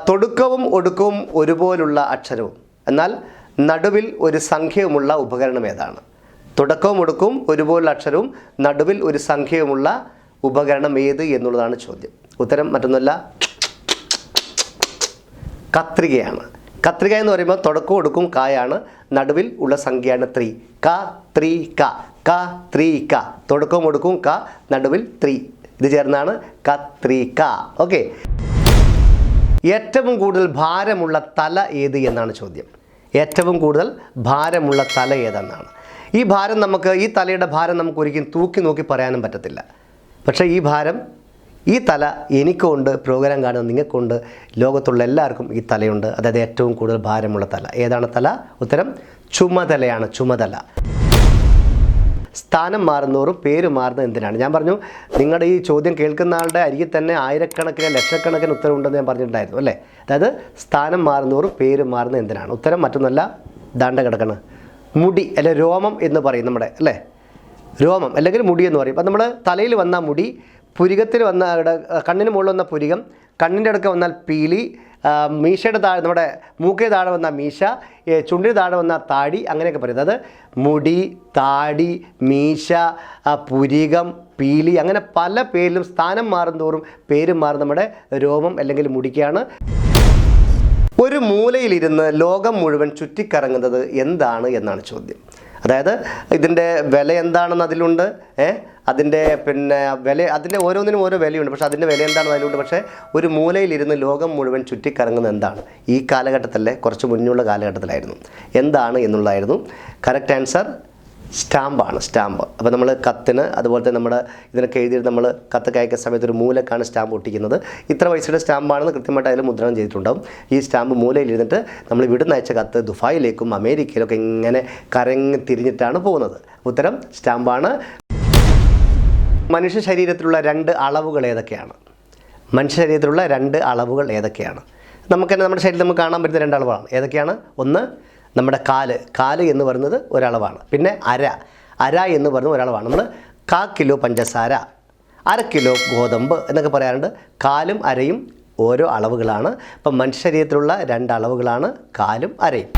തൊടുക്കവും ഒടുക്കവും ഒരുപോലുള്ള അക്ഷരവും എന്നാൽ നടുവിൽ ഒരു സംഖ്യയുമുള്ള ഉപകരണം ഏതാണ്? തുടക്കവും ഒടുക്കവും ഒരുപോലുള്ള അക്ഷരവും നടുവിൽ ഒരു സംഖ്യയുമുള്ള ഉപകരണം ഏത് എന്നുള്ളതാണ് ചോദ്യം. ഉത്തരം മറ്റൊന്നുമല്ല, കത്രികയാണ്. കത്രിക എന്ന് പറയുമ്പോൾ തുടക്കവും ഒടുക്കും കായാണ്, നടുവിൽ ഉള്ള സംഖ്യയാണ് 3. കത്രിക, കത്രിക, തുടക്കവും ഒടുക്കും ക, നടുവിൽ 3, ഇത് ചേർന്നാണ് കത്രിക. ഓക്കെ. ഏറ്റവും കൂടുതൽ ഭാരമുള്ള തല ഏത് എന്നാണ് ചോദ്യം. ഏറ്റവും കൂടുതൽ ഭാരമുള്ള തല ഏതെന്നാണ്. ഈ ഭാരം ഈ തലയുടെ ഭാരം നമുക്ക് ഒരിക്കലും തൂക്കി നോക്കി പറയാനും പറ്റത്തില്ല. പക്ഷേ ഈ തല എനിക്കുണ്ട്, പ്രോഗ്രാം കാണുന്ന നിങ്ങൾക്കുണ്ട്, ലോകത്തുള്ള എല്ലാവർക്കും ഈ തലയുണ്ട്. അതായത് ഏറ്റവും കൂടുതൽ ഭാരമുള്ള തല ഏതാണ്? തല. ഉത്തരം ചുമതലയാണ്. ചുമതല. സ്ഥാനം മാറുന്നോറും പേര് മാറുന്നത് എന്തിനാണ്? ഞാൻ പറഞ്ഞു, നിങ്ങളുടെ ഈ ചോദ്യം കേൾക്കുന്ന ആളുടെ അരികിൽ തന്നെ ആയിരക്കണക്കിന് ലക്ഷക്കണക്കിന് ഉത്തരവുണ്ടെന്ന് ഞാൻ പറഞ്ഞിട്ടുണ്ടായിരുന്നു അല്ലേ. അതായത് സ്ഥാനം മാറുന്നോറും പേര് മാറുന്നത് എന്തിനാണ്? ഉത്തരം മറ്റൊന്നല്ല, ദാണ്ട കിടക്കണ മുടി അല്ലെ രോമം എന്ന് പറയും നമ്മുടെ അല്ലേ. രോമം അല്ലെങ്കിൽ മുടി എന്ന് പറയും. അപ്പം നമ്മൾ തലയിൽ വന്ന മുടി, പുരികത്തിൽ വന്ന കണ്ണിന് മുകളിൽ വന്ന പുരികം, കണ്ണിൻ്റെ അടുക്ക വന്നാൽ പീലി, മീശയുടെ താഴെ നമ്മുടെ മൂക്കിന് താഴെ വന്ന മീശ, ചുണ്ടിന് താഴെ വന്ന താടി, അങ്ങനെയൊക്കെ പറയും. അത് മുടി, താടി, മീശ, പുരികം, പീലി, അങ്ങനെ പല പേരിലും സ്ഥാനം മാറുന്തോറും പേര് മാറും നമ്മുടെ രോമം അല്ലെങ്കിൽ മുടിക്കാണ്. ഒരു മൂലയിലിരുന്ന് ലോകം മുഴുവൻ ചുറ്റിക്കറങ്ങുന്നത് എന്താണ് എന്നാണ് ചോദ്യം. അതായത് ഇതിൻ്റെ വില എന്താണെന്ന് അതിലുണ്ട്, അതിൻ്റെ വില, അതിൻ്റെ ഓരോന്നിനും ഓരോ വിലയുണ്ട്. പക്ഷേ അതിൻ്റെ വില എന്താണെന്ന് അതിലുണ്ട്. പക്ഷേ ഒരു മൂലയിലിരുന്ന് ലോകം മുഴുവൻ ചുറ്റിക്കറങ്ങുന്നത് എന്താണ്? ഈ കാലഘട്ടത്തിലെ കുറച്ച് മുന്നുള്ള കാലഘട്ടത്തിലായിരുന്നു. എന്താണ് എന്നുള്ളതായിരുന്നു. കറക്റ്റ് ആൻസർ സ്റ്റാമ്പാണ്. സ്റ്റാമ്പ്. അപ്പോൾ നമ്മൾ കത്തിന്, അതുപോലെ തന്നെ നമ്മുടെ ഇതിനൊക്കെ എഴുതിയിട്ട് നമ്മൾ കത്തൊക്കെ അയക്കുന്ന സമയത്ത് ഒരു മൂലക്കാണ് സ്റ്റാമ്പ് ഒട്ടിക്കുന്നത്. ഇത്ര പൈസയുടെ സ്റ്റാമ്പാണെന്ന് കൃത്യമായിട്ട് അതിൽ മുദ്രണം ചെയ്തിട്ടുണ്ടാകും. ഈ സ്റ്റാമ്പ് മൂലയിലിരുന്നിട്ട് നമ്മൾ ഇവിടുന്ന് അയച്ച കത്ത് ദുബായിലേക്കും അമേരിക്കയിലൊക്കെ ഇങ്ങനെ കറങ്ങി തിരിഞ്ഞിട്ടാണ് പോകുന്നത്. ഉത്തരം സ്റ്റാമ്പാണ്. മനുഷ്യ ശരീരത്തിലുള്ള 2 അളവുകൾ ഏതൊക്കെയാണ്? മനുഷ്യ ശരീരത്തിലുള്ള 2 അളവുകൾ ഏതൊക്കെയാണ്? നമുക്ക് തന്നെ നമ്മുടെ ശരീരത്തിൽ നമുക്ക് കാണാൻ പറ്റുന്ന 2 അളവാണ്. ഏതൊക്കെയാണ്? ഒന്ന് നമ്മുടെ കാല് എന്ന് പറയുന്നത് ഒരളവാണ്. പിന്നെ അര എന്ന് പറയുന്നത് ഒരളവാണ്. നമ്മൾ 1/4 കിലോ പഞ്ചസാര, 1/2 കിലോ ഗോതമ്പ് എന്നൊക്കെ പറയാറുണ്ട്. കാലും അരയും ഓരോ അളവുകളാണ്. അപ്പം മനുഷ്യ ശരീരത്തിലുള്ള 2 അളവുകളാണ് കാലും അരയും.